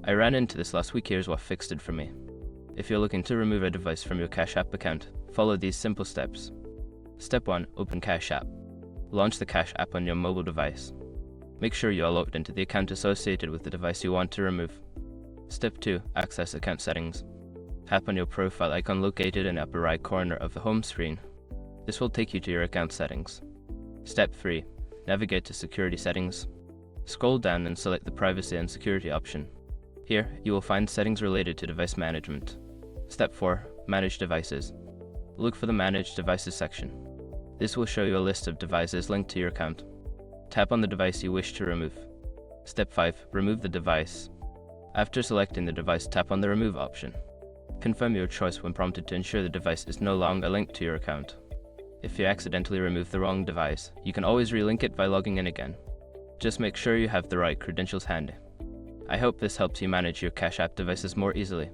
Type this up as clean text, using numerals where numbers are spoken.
I ran into this last week. Here's what fixed it for me. If you're looking to remove a device from your Cash App account, follow these simple steps. Step 1. Open Cash App. Launch the Cash App on your mobile device. Make sure you are logged into the account associated with the device you want to remove. Step 2. Access account settings. Tap on your profile icon located in the upper right corner of the home screen. This will take you to your account settings. Step 3. Navigate to Security Settings. Scroll down and select the Privacy and Security option. Here, you will find settings related to device management. Step 4. Manage Devices. Look for the Manage Devices section. This will show you a list of devices linked to your account. Tap on the device you wish to remove. Step 5. Remove the device. After selecting the device, tap on the Remove option. Confirm your choice when prompted to ensure the device is no longer linked to your account. If you accidentally remove the wrong device, you can always relink it by logging in again. Just make sure you have the right credentials handy. I hope this helps you manage your Cash App devices more easily.